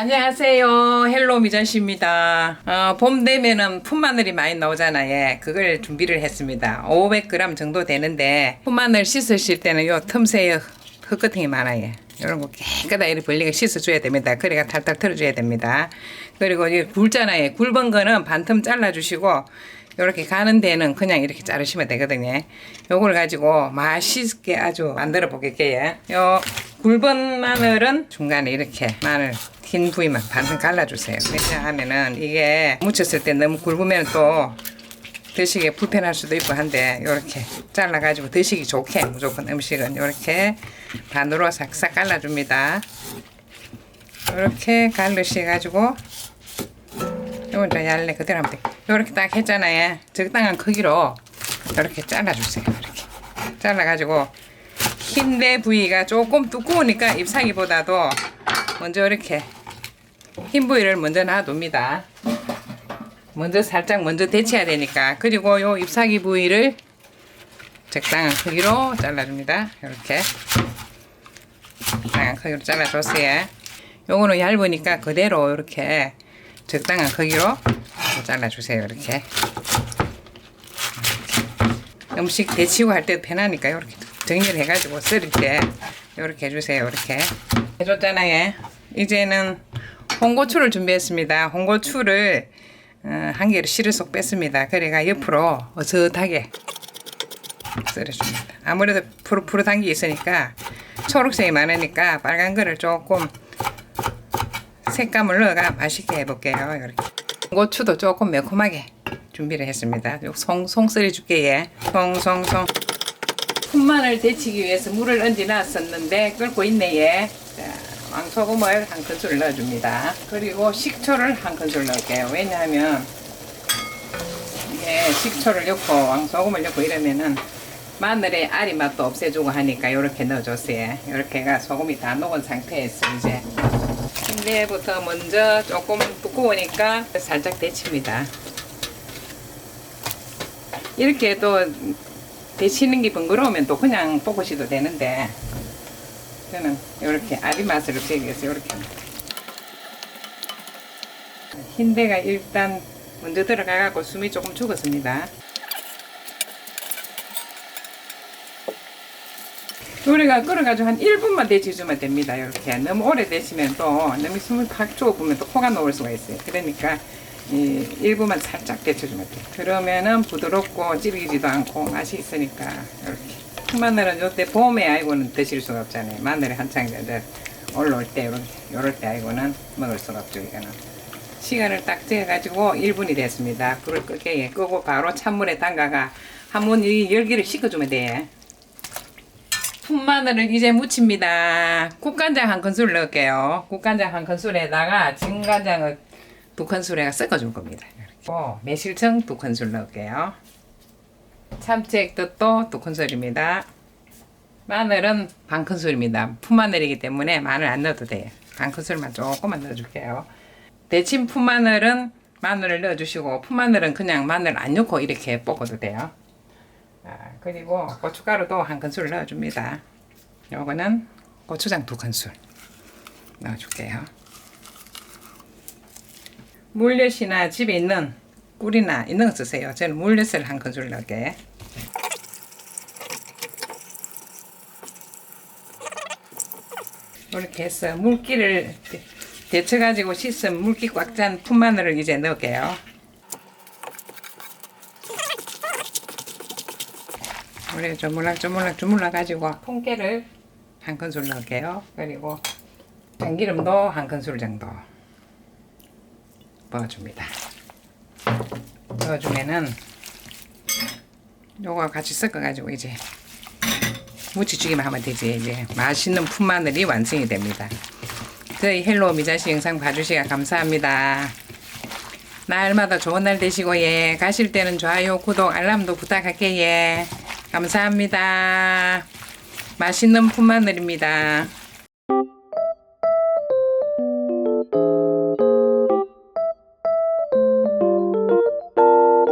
안녕하세요. 헬로 미자씨입니다. 봄 되면은 풋마늘이 많이 나오잖아요. 그걸 준비를 했습니다. 500g 정도 되는데 풋마늘 씻으실 때는 요 틈새에 흙같은 게 많아요. 이런 거 깨끗하게 이렇게 벌리게 씻어줘야 됩니다. 그래가 탈탈 털어줘야 됩니다. 그리고 이 굵잖아요. 굵은 거는 반틈 잘라주시고 이렇게 가는 데는 그냥 이렇게 자르시면 되거든요. 요걸 가지고 맛있게 아주 만들어 보겠게요. 요 굵은 마늘은 중간에 이렇게 마늘 흰 부위만 반쯤 갈라주세요. 왜냐하면은 이게 무쳤을 때 너무 굵으면 또 드시기 불편할 수도 있고 한데 이렇게 잘라가지고 드시기 좋게 무조건 음식은 이렇게 반으로 싹싹 갈라줍니다. 이렇게 갈르셔가지고 이건 좀 얇네 그대로 하면 돼. 이렇게 딱 했잖아요. 적당한 크기로 이렇게 잘라주세요. 이렇게 잘라가지고 흰대 부위가 조금 두꺼우니까 잎사귀보다도 먼저 이렇게 흰 부위를 먼저 놔둡니다. 먼저 살짝 먼저 데쳐야 되니까. 그리고 요 잎사귀 부위를 적당한 크기로 잘라줍니다. 이렇게 적당한 크기로 잘라줬어요. 요거는 얇으니까 그대로 이렇게 적당한 크기로 잘라주세요. 이렇게 음식 데치고 할 때 편하니까 이렇게 정리를 해가지고 썰을 때 이렇게 해주세요. 이렇게 해줬잖아요. 이제는 홍고추를 준비했습니다. 홍고추를 한 개를 씨를 쏙 뺐습니다. 그래가 옆으로 어슷하게 썰어줍니다. 아무래도 푸릇푸릇한 게 있으니까 초록색이 많으니까 빨간 거를 조금 색감을 넣어가 맛있게 해볼게요. 이렇게 고추도 조금 매콤하게 준비를 했습니다. 송 썰어 줄게요. 송송송. 풋마늘 데치기 위해서 물을 얹어 놨었는데 끓고 있네. 예. 자, 왕소금을 한 큰술 넣어줍니다. 그리고 식초를 한 큰술 넣을게요. 왜냐하면 이게 식초를 넣고 왕소금을 넣고 이러면은 마늘의 알이 맛도 없애주고 하니까 이렇게 넣어줬어요. 이렇게가 소금이 다 녹은 상태에서 이제 흰대부터 먼저 조금 두꺼우니까 살짝 데칩니다. 이렇게 또 데치는 게 번거로우면 또 그냥 볶으셔도 되는데 저는 이렇게 알이 맛을 없애기 위해서 이렇게 흰대가 일단 먼저 들어가갖고 숨이 조금 죽었습니다. 요리가 끓어가지고 한 1분만 데쳐주면 됩니다. 이렇게 너무 오래 데치면 또 너무 숨을 팍 죽어보면 또 코가 녹을 수가 있어요. 그러니까 1분만 살짝 데쳐주면 돼요. 그러면은 부드럽고 질기지도 않고 맛이 있으니까 이렇게. 마늘은 요때 봄에 아이고는 드실 수가 없잖아요. 마늘이 한창 이제 올라올 때 요럴 때 아이고는 먹을 수가 없죠. 이거는 시간을 딱 재가지고 1분이 됐습니다. 불을 끄고 바로 찬물에 담가가 한번 이 열기를 식혀주면 돼요. 풋마늘을 이제 무칩니다. 국간장 한 큰술 넣을게요. 국간장 한 큰술에다가 진간장을 2큰술에 섞어줄 겁니다. 그리고 매실청 2큰술 넣을게요. 참치액젓도 2큰술입니다. 마늘은 반 큰술입니다. 풋마늘이기 때문에 마늘 안 넣어도 돼요. 반 큰술만 조금만 넣어줄게요. 데친 풋마늘은 마늘을 넣어주시고 풋마늘은 그냥 마늘 안 넣고 이렇게 볶아도 돼요. 그리고 고춧가루도 한 큰술 넣어줍니다. 요거는 고추장 2큰술 넣어줄게요. 물엿이나 집에 있는 꿀이나 있는 거 쓰세요. 저는 물엿을 한 큰술 넣을게요. 이렇게 해서 물기를 데쳐가지고 씻은 물기 꽉 찬 풋마늘을 이제 넣을게요. 우리 조물락 가지고 통깨를 한 큰술 넣을게요. 그리고 참기름도 한 큰술 정도 넣어줍니다. 넣어주면은 요거 같이 섞어가지고 이제 무치주기만 하면 되지. 이제 맛있는 풋마늘이 완성이 됩니다. 저희 헬로 미자씨 영상 봐주시가 감사합니다. 날마다 좋은 날 되시고 예 가실 때는 좋아요 구독 알람도 부탁할게요. 예 감사합니다. 맛있는 풋마늘입니다.